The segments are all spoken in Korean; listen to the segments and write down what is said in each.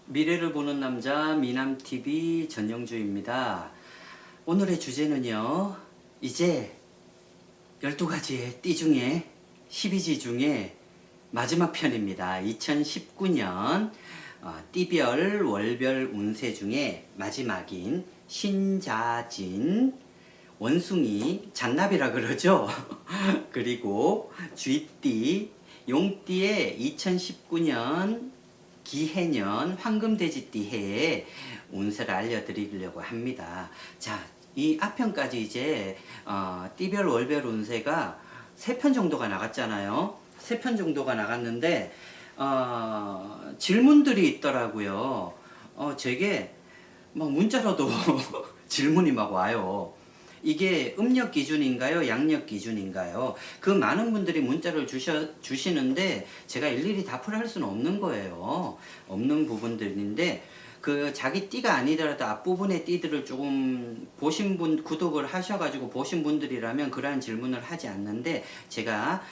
미래를 보는 남자 미남TV 전영주입니다. 오늘의 주제는요, 이제 12가지의 띠 중에 12지 중에 마지막 편입니다. 2019년 띠별 월별 운세 중에 마지막인 신자진, 원숭이, 잔나비라 그러죠. 그리고 쥐띠, 용띠의 2019년 기해년 황금돼지띠 해에 운세를 알려드리려고 합니다. 자, 이 앞편까지 이제 띠별 월별 운세가 3편 정도가 나갔잖아요. 3편 정도가 나갔는데 질문들이 있더라고요. 제게 막 문자로도 질문이 막 와요. 이게 음력 기준인가요? 양력 기준인가요? 그 많은 분들이 문자를 주시는데 제가 일일이 답을 할 수는 없는 거예요. 없는 부분들인데 그 자기 띠가 아니더라도 앞부분의 띠들을 조금 보신 분, 구독을 하셔가지고 보신 분들이라면 그러한 질문을 하지 않는데 제가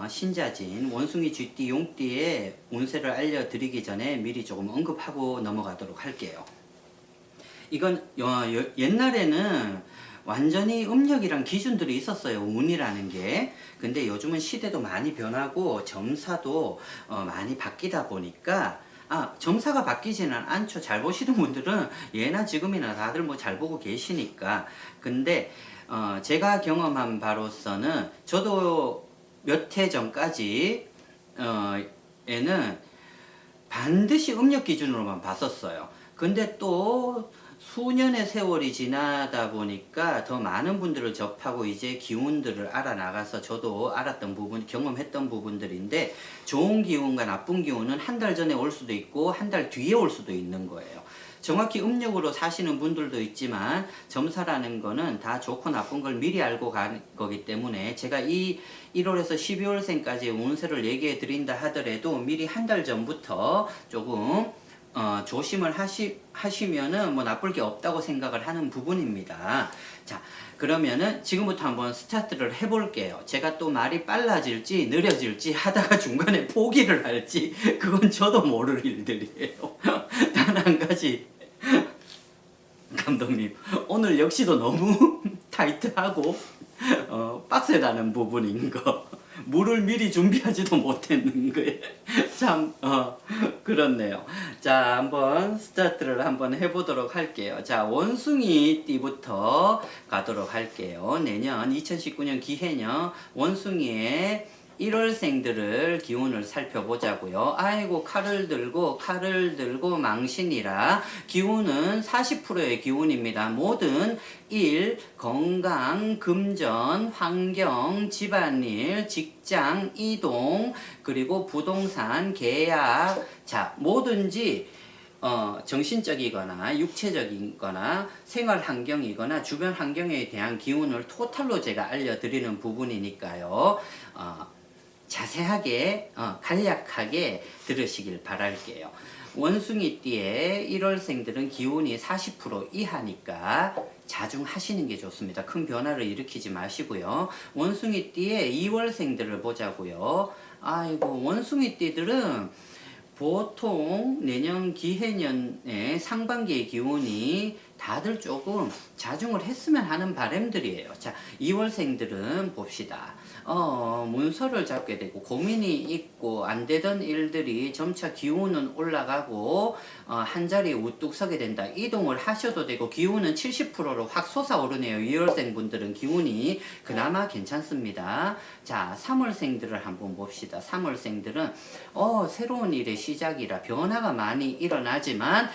신자진, 원숭이, 쥐띠, 용띠의 운세를 알려드리기 전에 미리 조금 언급하고 넘어가도록 할게요. 이건 옛날에는 완전히 음력이랑 기준들이 있었어요. 운이라는 게. 근데 요즘은 시대도 많이 변하고 점사도 많이 바뀌다 보니까 점사가 바뀌지는 않죠. 잘 보시는 분들은 예나 지금이나 다들 뭐 잘 보고 계시니까. 근데 제가 경험한 바로서는 저도 몇 해 전까지 에는 반드시 음력 기준으로만 봤었어요. 근데 또 수년의 세월이 지나다 보니까 더 많은 분들을 접하고 이제 기운들을 알아나가서 저도 알았던 부분, 경험했던 부분들인데 좋은 기운과 나쁜 기운은 한 달 전에 올 수도 있고 한 달 뒤에 올 수도 있는 거예요. 정확히 음력으로 사시는 분들도 있지만 점사라는 거는 다 좋고 나쁜 걸 미리 알고 간 거기 때문에 제가 이 1월에서 12월생까지 운세를 얘기해 드린다 하더라도 미리 한 달 전부터 조금 조심을 하시면은 뭐 나쁠 게 없다고 생각을 하는 부분입니다. 자, 그러면은 지금부터 한번 스타트를 해볼게요. 제가 또 말이 빨라질지 느려질지 하다가 중간에 포기를 할지 그건 저도 모를 일들이에요. 단 한 가지, 감독님 오늘 역시도 너무 타이트하고 빡세다는 부분인 거. 물을 미리 준비하지도 못했는 거예요. 참, 그렇네요. 자, 한번 스타트를 한번 해보도록 할게요. 자, 원숭이 띠부터 가도록 할게요. 내년 2019년 기해년 원숭이의 1월생들을 기운을 살펴보자고요. 아이고 칼을 들고 망신이라 기운은 40%의 기운입니다. 모든 일, 건강, 금전, 환경, 집안일, 직장, 이동, 그리고 부동산, 계약, 자, 뭐든지 정신적이거나 육체적이거나 생활 환경이거나 주변 환경에 대한 기운을 토탈로 제가 알려드리는 부분이니까요. 자세하게 간략하게 들으시길 바랄게요. 원숭이띠의 1월생들은 기운이 40% 이하니까 자중하시는 게 좋습니다. 큰 변화를 일으키지 마시고요. 원숭이띠의 2월생들을 보자고요. 아이고, 원숭이띠들은 보통 내년 기해년의 상반기의 기운이 다들 조금 자중을 했으면 하는 바람들이에요. 자, 2월생들은 봅시다. 문서를 잡게 되고 고민이 있고 안 되던 일들이 점차 기운은 올라가고 한 자리에 우뚝 서게 된다. 이동을 하셔도 되고 기운은 70%로 확 솟아오르네요. 2월생 분들은 기운이 그나마 괜찮습니다. 자, 3월생들을 한번 봅시다. 3월생들은 새로운 일의 시작이라 변화가 많이 일어나지만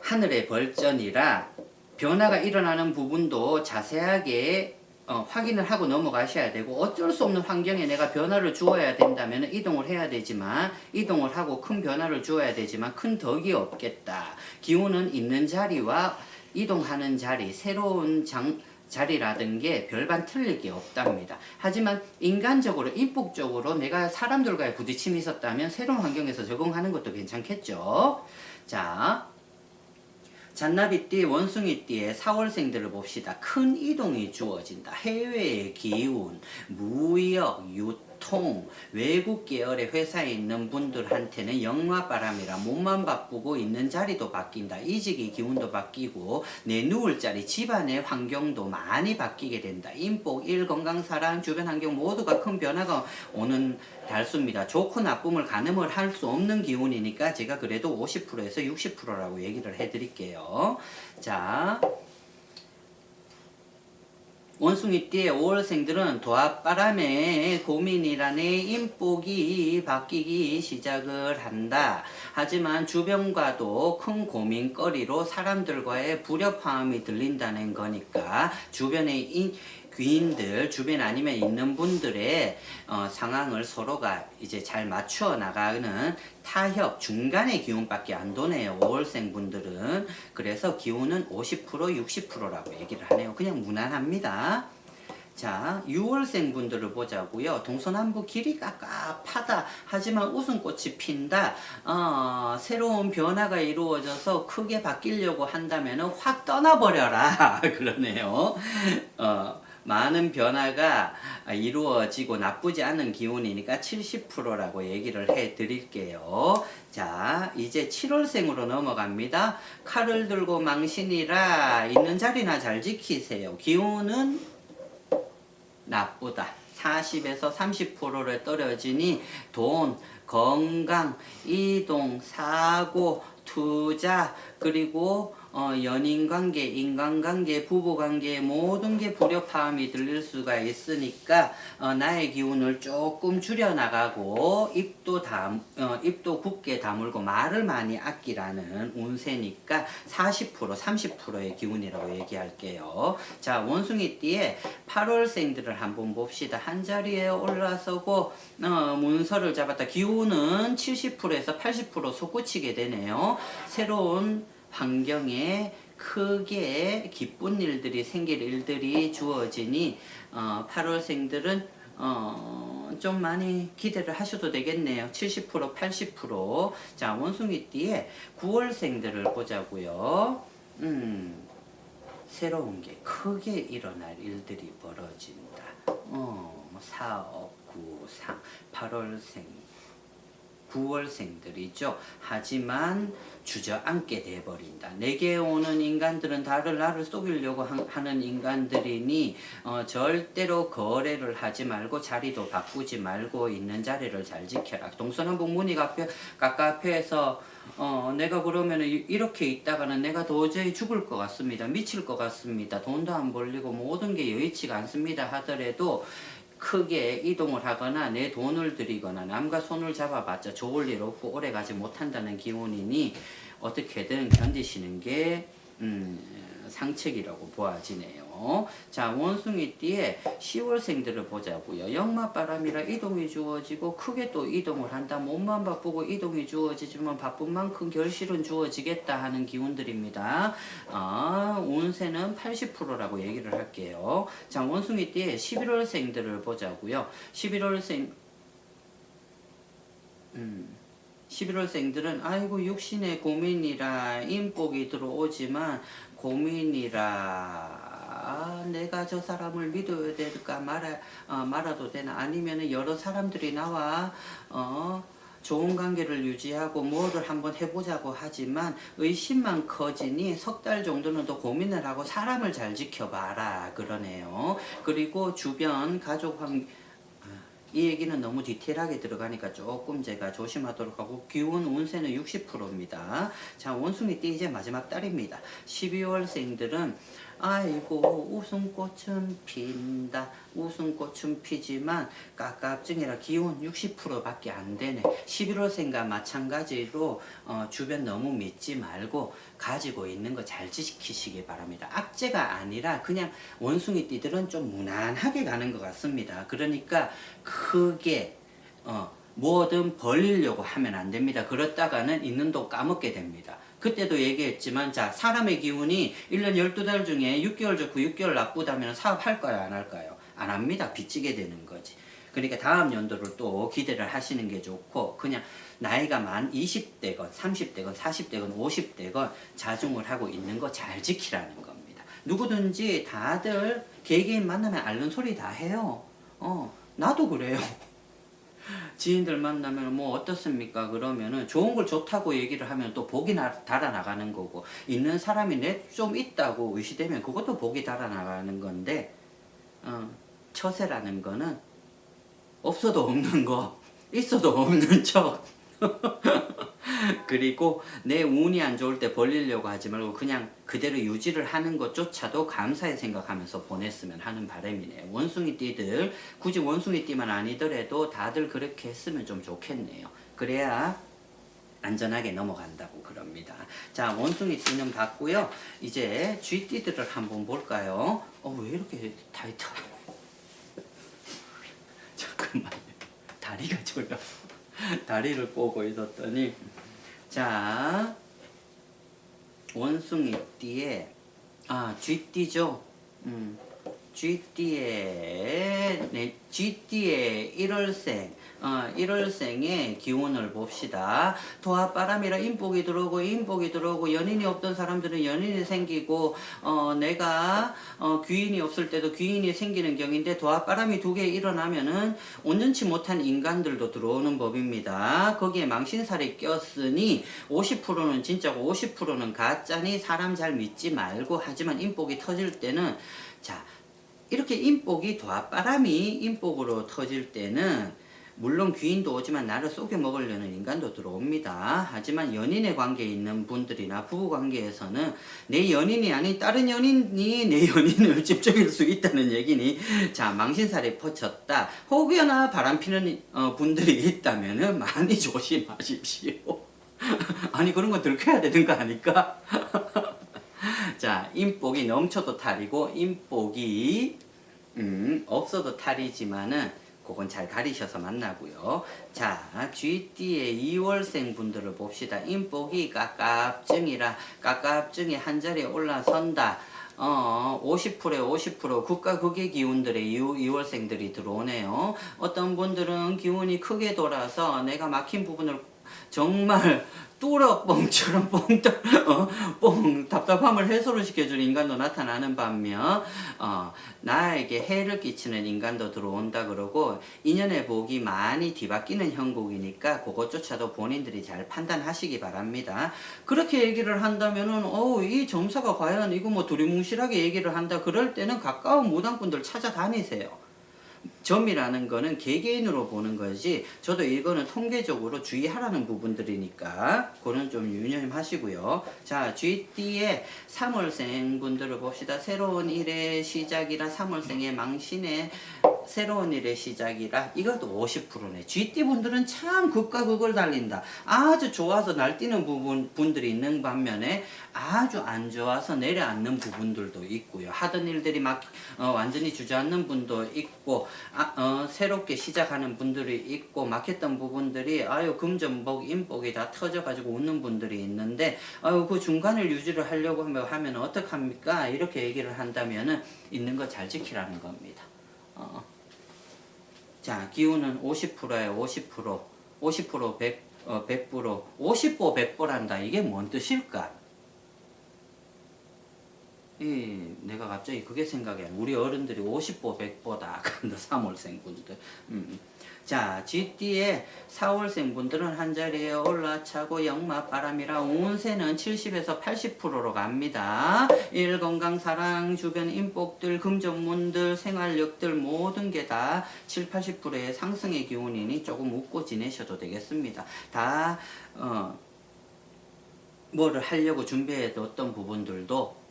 하늘의 벌전이라 변화가 일어나는 부분도 자세하게 확인을 하고 넘어가셔야 되고 어쩔 수 없는 환경에 내가 변화를 주어야 된다면 이동을 해야 되지만 이동을 하고 큰 변화를 주어야 되지만 큰 덕이 없겠다. 기운은 있는 자리와 이동하는 자리, 새로운 자리라든 게 별반 틀릴 게 없답니다. 하지만 인간적으로, 인복적으로 내가 사람들과의 부딪힘이 있었다면 새로운 환경에서 적응하는 것도 괜찮겠죠. 자, 잔나비띠, 원숭이띠의 4월생들을 봅시다. 큰 이동이 주어진다. 해외의 기운, 무역, 유통, 보통 외국 계열의 회사에 있는 분들한테는 역마바람이라 몸만 바쁘고 있는 자리도 바뀐다. 이직의 기운도 바뀌고 내 누울 자리 집안의 환경도 많이 바뀌게 된다. 인복, 일, 건강, 사랑, 주변 환경 모두가 큰 변화가 오는 달수입니다. 좋고 나쁨을 가늠을 할 수 없는 기운이니까 제가 그래도 50%에서 60%라고 얘기를 해드릴게요. 자, 원숭이띠의 5월생들은 도합바람에 고민이라네 인복이 바뀌기 시작을 한다. 하지만 주변과도 큰 고민거리로 사람들과의 불협화음이 들린다는 거니까 주변의 귀인들, 주변 아니면 있는 분들의 상황을 서로가 이제 잘 맞추어 나가는 타협, 중간의 기운밖에 안 도네요. 5월생 분들은. 그래서 기운은 50%, 60%라고 얘기를 하네요. 그냥 무난합니다. 자, 6월생 분들을 보자고요. 동서남북 길이 깝깝하다. 하지만 웃음꽃이 핀다. 새로운 변화가 이루어져서 크게 바뀌려고 한다면 확 떠나버려라. 그러네요. 많은 변화가 이루어지고 나쁘지 않은 기운이니까 70%라고 얘기를 해 드릴게요. 자, 이제 7월생으로 넘어갑니다. 칼을 들고 망신이라 있는 자리나 잘 지키세요. 기운은 나쁘다. 40에서 30%를 떨어지니 돈, 건강, 이동, 사고, 투자, 그리고 연인관계, 인간관계, 부부관계 모든 게 불협화음이 들릴 수가 있으니까 나의 기운을 조금 줄여나가고 입도 굳게 다물고 말을 많이 아끼라는 운세니까 40%, 30%의 기운이라고 얘기할게요. 자, 원숭이띠에 8월생들을 한번 봅시다. 한자리에 올라서고 문서를 잡았다. 기운은 70%에서 80% 솟구치게 되네요. 새로운 환경에 크게 기쁜 일들이 생길 일들이 주어지니 8월생들은 좀 많이 기대를 하셔도 되겠네요. 70%, 80%. 자, 원숭이띠에 9월생들을 보자고요. 새로운 게 크게 일어날 일들이 벌어진다. 사업, 구상, 8월생, 9월생들이죠. 하지만 주저앉게 돼버린다. 내게 오는 인간들은 나를 속이려고 하는 인간들이니 절대로 거래를 하지 말고 자리도 바꾸지 말고 있는 자리를 잘 지켜라. 동서남북 문이 깝깝해서 내가 그러면 이렇게 있다가는 내가 도저히 죽을 것 같습니다. 미칠 것 같습니다. 돈도 안 벌리고 모든 게 여의치가 않습니다 하더라도 크게 이동을 하거나 내 돈을 들이거나 남과 손을 잡아봤자 좋을 일 없고 오래가지 못한다는 기운이니 어떻게든 견디시는 게 상책이라고 보아지네요. 자, 원숭이띠에 10월생들을 보자고요. 역마바람이라 이동이 주어지고 크게 또 이동을 한다. 몸만 바쁘고 이동이 주어지지만 바쁜 만큼 결실은 주어지겠다 하는 기운들입니다. 운세는 80%라고 얘기를 할게요. 자, 원숭이띠에 11월생들을 보자고요. 11월생들은 아이고 육신의 고민이라 인복이 들어오지만 고민이라 내가 저 사람을 믿어야 될까 말아도 되나 아니면 여러 사람들이 나와 좋은 관계를 유지하고 뭐를 한번 해보자고 하지만 의심만 커지니 석 달 정도는 더 고민을 하고 사람을 잘 지켜봐라 그러네요. 그리고 주변 가족 이 얘기는 너무 디테일하게 들어가니까 조금 제가 조심하도록 하고 기운 운세는 60%입니다. 자, 원숭이띠 이제 마지막 달입니다. 12월생들은 아이고 웃음꽃은 핀다. 웃음꽃은 피지만 깝깝증이라 기운 60%밖에 안 되네. 11월생과 마찬가지로 주변 너무 믿지 말고 가지고 있는 거 잘 지키시기 바랍니다. 악재가 아니라 그냥 원숭이띠들은 좀 무난하게 가는 것 같습니다. 그러니까 크게 뭐든 벌리려고 하면 안 됩니다. 그렇다가는 있는 돈 까먹게 됩니다. 그때도 얘기했지만 자, 사람의 기운이 1년 12달 중에 6개월 좋고 6개월 나쁘다면 사업할까요? 안 할까요? 안 합니다. 빚지게 되는 거지. 그러니까 다음 연도를 또 기대를 하시는 게 좋고 그냥 나이가 만 20대건 30대건 40대건 50대건 자중을 하고 있는 거 잘 지키라는 겁니다. 누구든지 다들 개개인 만나면 앓는 소리 다 해요. 나도 그래요. 지인들 만나면 뭐 어떻습니까? 그러면은 좋은 걸 좋다고 얘기를 하면 또 복이 달아나가는 거고, 있는 사람이 내 좀 있다고 의시되면 그것도 복이 달아나가는 건데, 어, 처세라는 거는 없어도 없는 거, 있어도 없는 척. 그리고 내 운이 안 좋을 때 벌리려고 하지 말고 그냥 그대로 유지를 하는 것조차도 감사히 생각하면서 보냈으면 하는 바람이네요. 원숭이띠들, 굳이 원숭이띠만 아니더라도 다들 그렇게 했으면 좀 좋겠네요. 그래야 안전하게 넘어간다고 그럽니다. 자, 원숭이띠는 봤고요. 이제 쥐띠들을 한번 볼까요? 왜 이렇게 타이트? 잠깐만요. 다리가 졸려서 다리를 꼬고 있었더니, 자, 원숭이띠에 쥐띠죠. 쥐띠의 1월생, 1월생의 기운을 봅시다. 도합바람이라 인복이 들어오고, 인복이 들어오고, 연인이 없던 사람들은 연인이 생기고, 내가, 귀인이 없을 때도 귀인이 생기는 경인데, 도합바람이 두 개 일어나면은, 온전치 못한 인간들도 들어오는 법입니다. 거기에 망신살이 꼈으니, 50%는 진짜고, 50%는 가짜니, 사람 잘 믿지 말고, 하지만 인복이 터질 때는, 자, 이렇게 인복이 도합바람이 인복으로 터질 때는 물론 귀인도 오지만 나를 속여 먹으려는 인간도 들어옵니다. 하지만 연인의 관계에 있는 분들이나 부부 관계에서는 내 연인이 아닌 다른 연인이 내 연인을 집중할 수 있다는 얘기니, 자, 망신살이 퍼쳤다. 혹여나 바람피는 분들이 있다면 많이 조심하십시오. 아니, 그런 거 들켜야 되는 거 아닐까? 자, 인복이 넘쳐도 탈이고 인복이 없어도 탈이지만은 그건 잘 가리셔서 만나고요. 자, 쥐띠의 2월생 분들을 봅시다. 인복이 깝깝증이 한 자리에 올라선다. 50%에 50% 국가 극의 기운들의 2월생들이 들어오네요. 어떤 분들은 기운이 크게 돌아서 내가 막힌 부분을 정말 뚫어뻥처럼 뻥 답답함을 해소를 시켜주는 인간도 나타나는 반면, 나에게 해를 끼치는 인간도 들어온다 그러고, 인연의 복이 많이 뒤바뀌는 형국이니까 그것조차도 본인들이 잘 판단하시기 바랍니다. 그렇게 얘기를 한다면은 이 점사가 과연 이거 뭐 두리뭉실하게 얘기를 한다 그럴 때는 가까운 무당분들 찾아다니세요. 점이라는 거는 개개인으로 보는 거지, 저도 이거는 통계적으로 주의하라는 부분들이니까 그는 좀 유념하시고요. 자, 쥐띠의 3월생 분들을 봅시다. 새로운 일의 시작이라, 3월생의 망신의 새로운 일의 시작이라, 이것도 50%네. 쥐띠 분들은 참 극과 극을 달린다. 아주 좋아서 날뛰는 분들이 있는 반면에 아주 안 좋아서 내려앉는 부분들도 있고요. 하던 일들이 완전히 주저앉는 분도 있고, 새롭게 시작하는 분들이 있고, 막혔던 부분들이 금전복, 인복이 다 터져가지고 웃는 분들이 있는데, 그 중간을 유지를 하려고 하면 어떡합니까? 이렇게 얘기를 한다면은 있는 거 잘 지키라는 겁니다. 자, 기운은 50%예요. 50%. 50% 100%. 50보 100보란다. 이게 뭔 뜻일까? 내가 갑자기 그게 생각이 안 나. 우리 어른들이 50보 100보다. 근데 3월생 분들. 자, 쥐띠의 4월생 분들은 한자리에 올라차고 역마바람이라 운세는 70에서 80%로 갑니다. 일, 건강, 사랑, 주변 인복들, 금전문들, 생활력들 모든 게 다 7, 80%의 상승의 기운이니 조금 웃고 지내셔도 되겠습니다. 다 뭐를 하려고 준비해뒀던 부분들도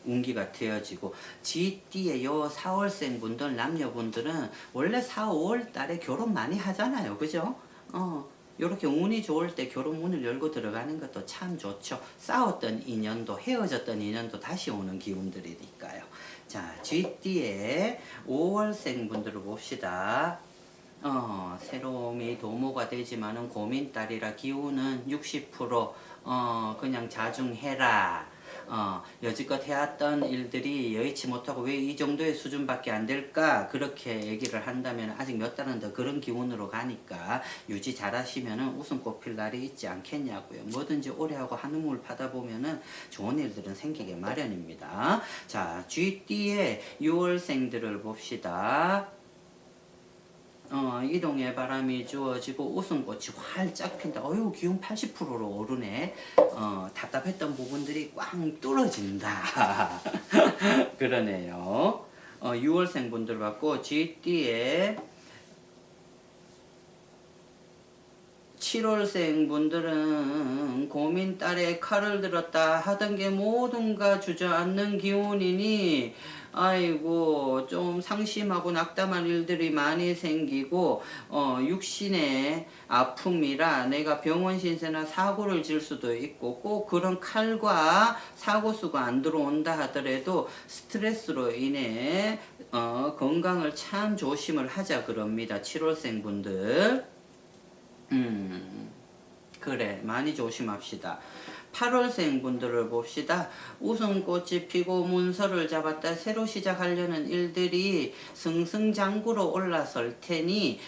운기가 되어지고, 쥐띠의 요 4월생 분들, 남녀분들은 원래 4, 5월 달에 결혼 많이 하잖아요. 그죠? 요렇게 운이 좋을 때 결혼 문을 열고 들어가는 것도 참 좋죠. 싸웠던 인연도, 헤어졌던 인연도 다시 오는 기운들이니까요. 자, 쥐띠의 5월생 분들을 봅시다. 새로움이 도모가 되지만은 고민딸이라 기운은 60%, 그냥 자중해라. 여지껏 해왔던 일들이 여의치 못하고 왜 이 정도의 수준밖에 안 될까? 그렇게 얘기를 한다면 아직 몇 달은 더 그런 기운으로 가니까 유지 잘 하시면은 웃음꽃 필 날이 있지 않겠냐고요. 뭐든지 오래 하고 한우물 파다 보면은 좋은 일들은 생기게 마련입니다. 자, 쥐띠의 6월생들을 봅시다. 이동의 바람이 주어지고 웃음꽃이 활짝 핀다. 어휴, 기운 80%로 오르네. 답답했던 부분들이 꽝 뚫어진다. 그러네요. 6월생 분들 받고 GD에 7월생 분들은 고민 딸에 칼을 들었다 하던 게 모든가 주저앉는 기운이니 아이고 좀 상심하고 낙담한 일들이 많이 생기고 육신의 아픔이라 내가 병원 신세나 사고를 질 수도 있고 꼭 그런 칼과 사고수가 안 들어온다 하더라도 스트레스로 인해 건강을 참 조심을 하자 그럽니다. 7월생 분들. 그래, 많이 조심합시다. 8월생 분들을 봅시다. 웃음꽃이 피고 문서를 잡았다 새로 시작하려는 일들이 승승장구로 올라설 테니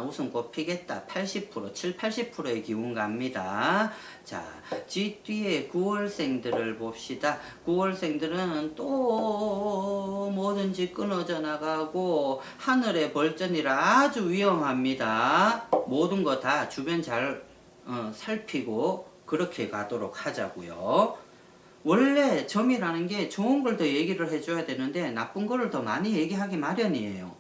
웃음꽃 피겠다. 80%, 7, 80%의 기운 갑니다. 자, 뒤에 9월생들을 봅시다. 9월생들은 또 뭐든지 끊어져 나가고 하늘의 벌전이라 아주 위험합니다. 모든 거 다 주변 잘 살피고 그렇게 가도록 하자고요. 원래 점이라는 게 좋은 걸 더 얘기를 해줘야 되는데 나쁜 거를 더 많이 얘기하기 마련이에요.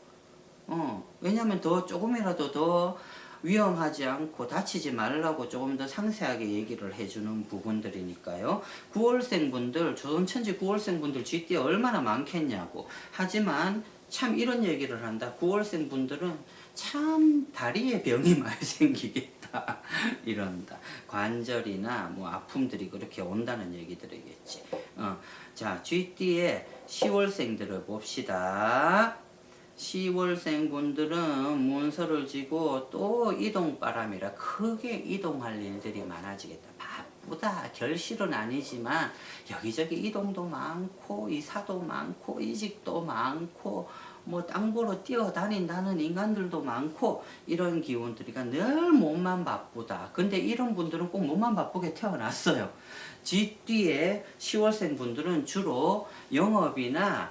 왜냐면 더 조금이라도 더 위험하지 않고 다치지 말라고 조금 더 상세하게 얘기를 해주는 부분들이니까요. 9월생 분들, 조선천지 9월생 분들 GD에 얼마나 많겠냐고. 하지만 참 이런 얘기를 한다. 9월생 분들은 참 다리에 병이 많이 생기겠다. 이런다. 관절이나 뭐 아픔들이 그렇게 온다는 얘기들이겠지. 자, GD에 10월생들을 봅시다. 10월생 분들은 문서를 지고 또 이동바람이라 크게 이동할 일들이 많아지겠다. 바쁘다. 결실은 아니지만 여기저기 이동도 많고 이사도 많고 이직도 많고 뭐 땅 보러 뛰어다닌다는 인간들도 많고 이런 기운들이가 늘 몸만 바쁘다. 근데 이런 분들은 꼭 몸만 바쁘게 태어났어요. GD에 10월생 분들은 주로 영업이나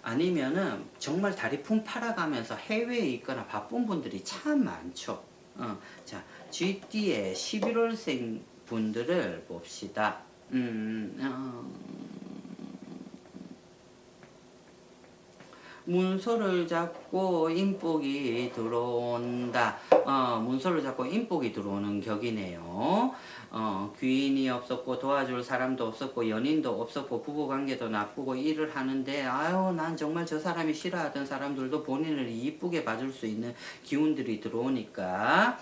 아니면은 정말 다리 품 팔아가면서 해외에 있거나 바쁜 분들이 참 많죠. 자, GD에 11월생 분들을 봅시다. 문서를 잡고 인복이 들어온다. 문서를 잡고 인복이 들어오는 격이네요. 귀인이 없었고 도와줄 사람도 없었고 연인도 없었고 부부관계도 나쁘고 일을 하는데 아유 난 정말 저 사람이 싫어하던 사람들도 본인을 이쁘게 봐줄 수 있는 기운들이 들어오니까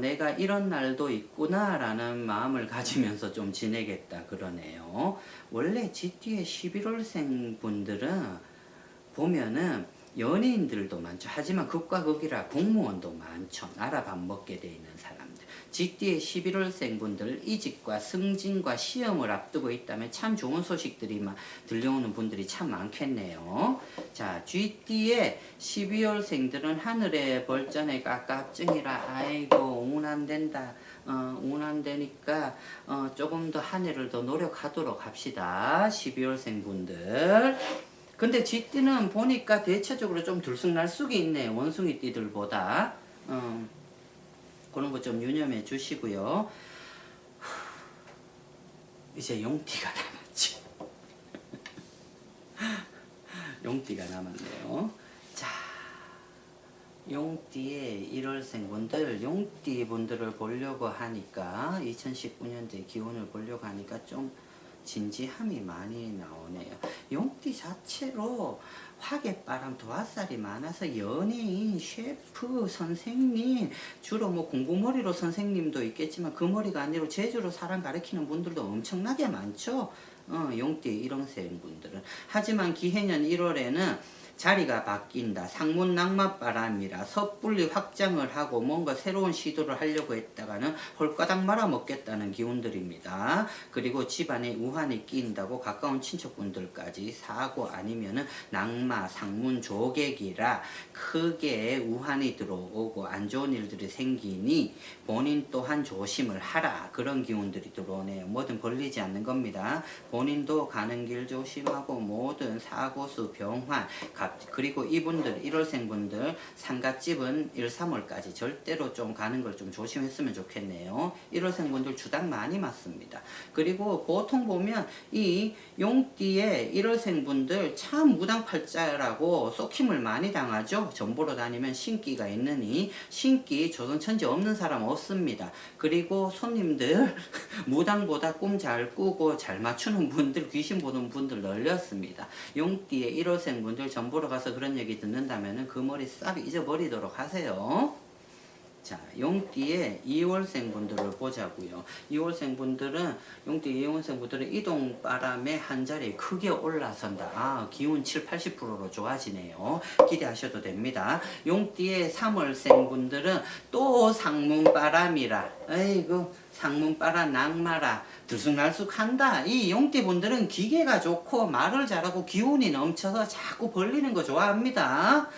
내가 이런 날도 있구나 라는 마음을 가지면서 좀 지내겠다 그러네요. 원래 GD의 11월생 분들은 보면은 연예인들도 많죠. 하지만 극과 극이라 공무원도 많죠. 나라 밥 먹게 돼 있는 사람들. GD의 11월생 분들 이직과 승진과 시험을 앞두고 있다면 참 좋은 소식들이 들려오는 분들이 참 많겠네요. 자, GD의 12월생들은 하늘의 벌전에 깝깝증이라 아이고 운 안 된다. 운 안 되니까 조금 더 한 해를 더 노력하도록 합시다. 12월생 분들. 근데 GD는 보니까 대체적으로 좀 들쑥날쑥이 있네. 원숭이 띠들보다. 그런 거 좀 유념해 주시고요. 이제 용띠가 남았죠. 용띠가 남았네요. 자, 용띠의 1월생 분들, 용띠 분들을 보려고 하니까 2019년도의 기운을 보려고 하니까 좀 진지함이 많이 나오네요. 용띠 자체로 화개바람 도화살이 많아서 연예인, 셰프, 선생님 주로 뭐 공부머리로 선생님도 있겠지만 그 머리가 아니라 제주로 사람 가르치는 분들도 엄청나게 많죠. 용띠 1월생 분들은. 하지만 기해년 1월에는 자리가 바뀐다. 상문 낙마바람이라 섣불리 확장을 하고 뭔가 새로운 시도를 하려고 했다가는 홀가닥 말아먹겠다는 기운들입니다. 그리고 집안에 우환이 끼인다고 가까운 친척분들까지 사고 아니면은 낙마, 상문 조객이라 크게 우환이 들어오고 안 좋은 일들이 생기니 본인 또한 조심을 하라. 그런 기운들이 들어오네요. 뭐든 걸리지 않는 겁니다. 본인도 가는 길 조심하고 모든 사고수, 병환, 그리고 이분들 1월생분들 상갓집은 1, 3월까지 절대로 좀 가는 걸 좀 조심했으면 좋겠네요. 1월생분들 주당 많이 맞습니다. 그리고 보통 보면 이 용띠의 1월생분들 참 무당팔자라고 쏙힘을 많이 당하죠. 전보로 다니면 신기가 있느니 신기 조선천지 없는 사람 없습니다. 그리고 손님들 무당보다 꿈 잘 꾸고 잘 맞추는 분들, 귀신 보는 분들 널렸습니다. 용띠의 1월생 분들 전보러 가서 그런 얘기 듣는다면 그 머리 싹 잊어버리도록 하세요. 자, 용띠의 2월생 분들을 보자고요. 2월생 분들은 용띠 2월생 분들은 이동 바람에 한 자리에 크게 올라선다. 아, 기운 7, 80%로 좋아지네요. 기대하셔도 됩니다. 용띠의 3월생 분들은 또 상문바람이라. 아이고, 상문바람 낙마라. 들쑥날쑥한다. 이 용띠 분들은 기계가 좋고 말을 잘하고 기운이 넘쳐서 자꾸 벌리는 거 좋아합니다.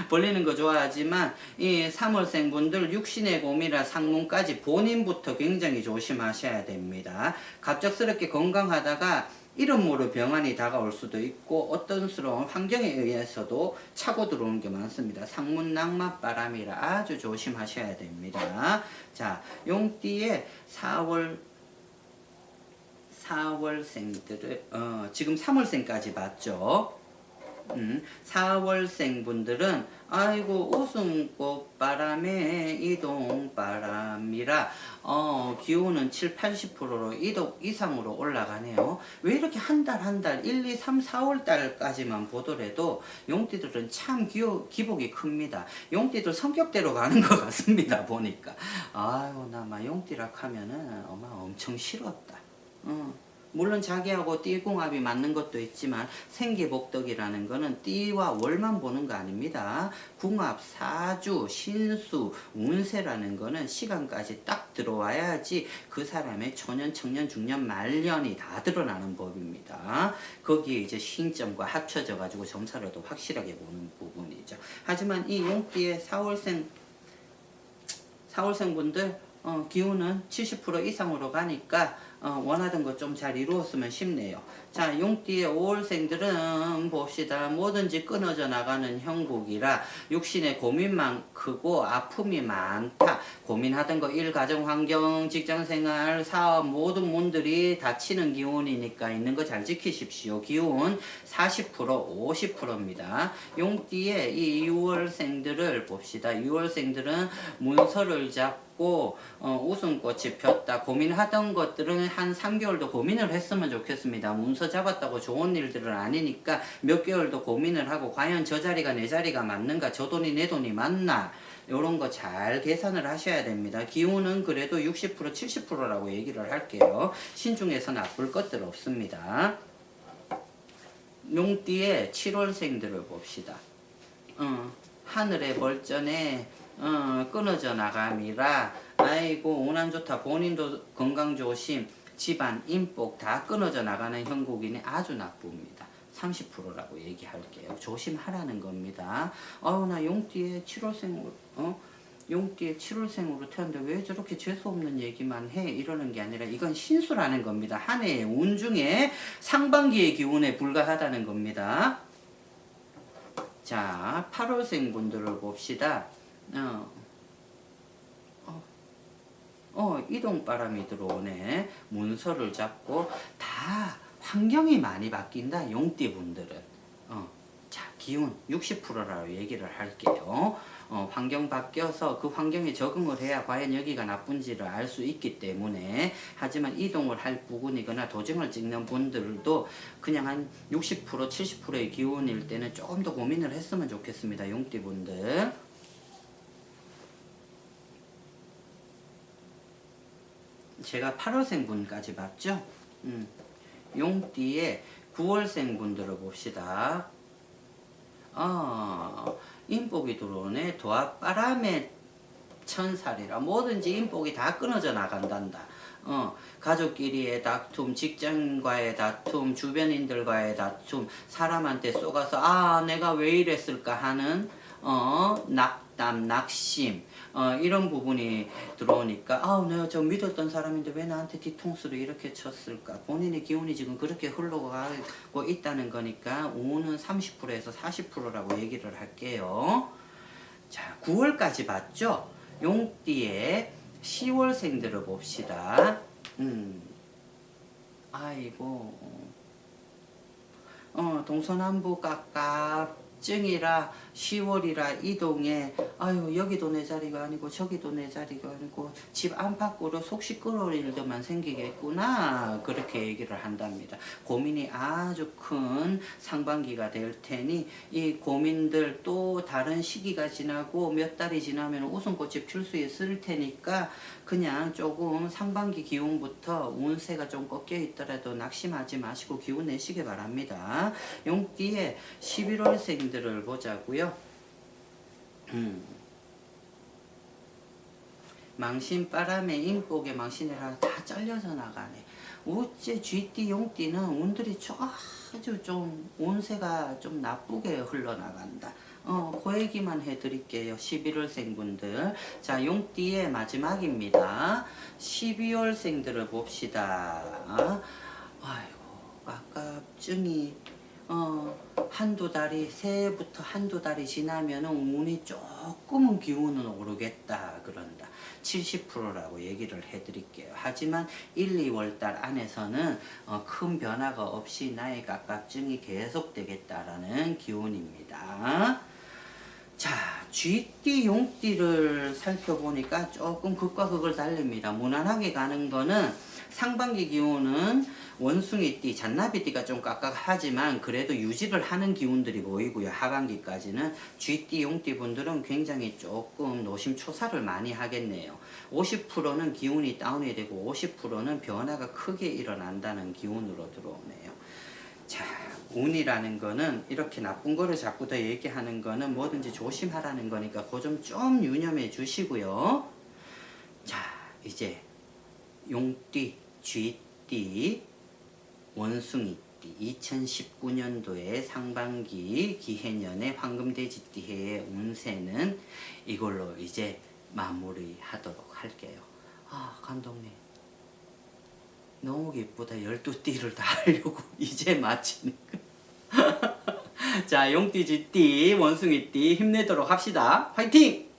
벌리는 거 좋아하지만 이 3월생 분들 육신의 곰이라 상문까지 본인부터 굉장히 조심하셔야 됩니다. 갑작스럽게 건강하다가 이름 모를 병환이 다가올 수도 있고 어떤 스러운 환경에 의해서도 차고 들어오는 게 많습니다. 상문 낙마바람이라 아주 조심하셔야 됩니다. 자, 용띠의 4월생들을 지금 3월생까지 봤죠. 4월생 분들은 아이고 웃음꽃 바람에 이동 바람이라 기온은 7, 80%로 2도 이상으로 올라가네요. 왜 이렇게 한 달 1, 2, 3, 4월 달까지만 보더라도 용띠들은 참 기복이 큽니다. 용띠들 성격대로 가는 것 같습니다. 보니까 아이고 나마 용띠라 하면은 엄청 싫었다. 물론 자기하고 띠궁합이 맞는 것도 있지만 생계복덕이라는 거는 띠와 월만 보는 거 아닙니다. 궁합, 사주, 신수, 운세라는 거는 시간까지 딱 들어와야지 그 사람의 초년, 청년, 중년, 말년이 다 드러나는 법입니다. 거기에 이제 신점과 합쳐져 가지고 점사를 더 확실하게 보는 부분이죠. 하지만 이 용띠의 4월생 분들 기운은 70% 이상으로 가니까 원하던 것 좀 잘 이루었으면 싶네요. 자, 용띠의 5월생들은 봅시다. 뭐든지 끊어져 나가는 형국이라 육신의 고민만 크고 아픔이 많다. 고민하던 거 일, 가정, 환경, 직장생활, 사업 모든 문들이 닫히는 기운이니까 있는 거 잘 지키십시오. 기운 40%, 50%입니다. 용띠의 이 6월생들을 봅시다. 6월생들은 문서를 잡고 웃음꽃이 폈다. 고민하던 것들은 한 3개월도 고민을 했으면 좋겠습니다. 문서 잡았다고 좋은 일들은 아니니까 몇 개월도 고민을 하고 과연 저 자리가 내 자리가 맞는가, 저 돈이 내 돈이 맞나, 요런 거 잘 계산을 하셔야 됩니다. 기운은 그래도 60%, 70%라고 얘기를 할게요. 신중해서 나쁠 것들 없습니다. 용띠의 7월생들을 봅시다. 하늘의 벌전에 끊어져 나감이라 아이고 운안 좋다. 본인도 건강 조심, 집안, 인복 다 끊어져 나가는 형국이니 아주 나쁩니다. 30%라고 얘기할게요. 조심하라는 겁니다. 나 용띠의 7월생으로 용띠의 7월생으로 태어났는데 왜 저렇게 재수없는 얘기만 해? 이러는 게 아니라 이건 신수라는 겁니다. 한 해의 운 중에 상반기의 기운에 불과하다는 겁니다. 자, 8월생 분들을 봅시다. 이동바람이 들어오네. 문서를 잡고 다 환경이 많이 바뀐다. 용띠 분들은. 자, 기운 60%라고 얘기를 할게요. 환경 바뀌어서 그 환경에 적응을 해야 과연 여기가 나쁜지를 알 수 있기 때문에. 하지만 이동을 할 부분이거나 도정을 찍는 분들도 그냥 한 60%, 70%의 기운일 때는 조금 더 고민을 했으면 좋겠습니다. 용띠 분들. 제가 8월생 분까지 봤죠? 용띠의 9월생 분들을 봅시다. 인복이 들어오네. 도합바람의 천살이라 뭐든지 인복이 다 끊어져 나간단다. 가족끼리의 다툼, 직장과의 다툼, 주변인들과의 다툼, 사람한테 쏘가서 내가 왜 이랬을까 하는 낙담, 낙심, 이런 부분이 들어오니까 내가 저 믿었던 사람인데 왜 나한테 뒤통수를 이렇게 쳤을까? 본인의 기운이 지금 그렇게 흘러가고 있다는 거니까 운은 30%에서 40%라고 얘기를 할게요. 자, 9월까지 봤죠? 용띠의 10월생들을 봅시다. 아이고, 동서남북 깝깝증이라 10월이라 이동에 여기도 내 자리가 아니고 저기도 내 자리가 아니고 집 안팎으로 속 시끄러울 일들만 생기겠구나, 그렇게 얘기를 한답니다. 고민이 아주 큰 상반기가 될 테니 이 고민들 또 다른 시기가 지나고 몇 달이 지나면 웃음꽃이 필 수 있을 테니까 그냥 조금 상반기 기운부터 운세가 좀 꺾여 있더라도 낙심하지 마시고 기운 내시기 바랍니다. 용띠의 11월생들을 보자고요. 망신바람에 인복에 망신이라 다 잘려서 나가네. 우째 쥐띠 용띠는 운들이 아주 좀 운세가 좀 나쁘게 흘러나간다. 그 얘기만 해드릴게요. 11월생 분들. 자, 용띠의 마지막입니다. 12월생들을 봅시다. 아이고, 깝깝증이 한두 달이, 새해부터 한두 달이 지나면은 운이 조금은 기운은 오르겠다 그런다. 70%라고 얘기를 해드릴게요. 하지만 1, 2월 달 안에서는 큰 변화가 없이 나의 깝깝증이 계속되겠다라는 기운입니다. 자, 쥐띠, 용띠를 살펴보니까 조금 극과 극을 달립니다. 무난하게 가는 거는 상반기 기운은 원숭이띠, 잔나비띠가 좀 깍깍하지만 그래도 유지를 하는 기운들이 보이고요. 하반기까지는 쥐띠, 용띠 분들은 굉장히 조금 노심초사를 많이 하겠네요. 50%는 기운이 다운이 되고 50%는 변화가 크게 일어난다는 기운으로 들어오네요. 자, 운이라는 거는 이렇게 나쁜 거를 자꾸 더 얘기하는 거는 뭐든지 조심하라는 거니까 그 점 좀 유념해 주시고요. 자, 이제 용띠, 쥐띠, 원숭이띠 2019년도에 상반기 기해년의 황금돼지띠 해의 운세는 이걸로 이제 마무리하도록 할게요. 감독님 너무 기쁘다. 12띠를 다 하려고 이제 마치니까. 자, 용띠, 쥐띠, 원숭이띠 힘내도록 합시다. 화이팅!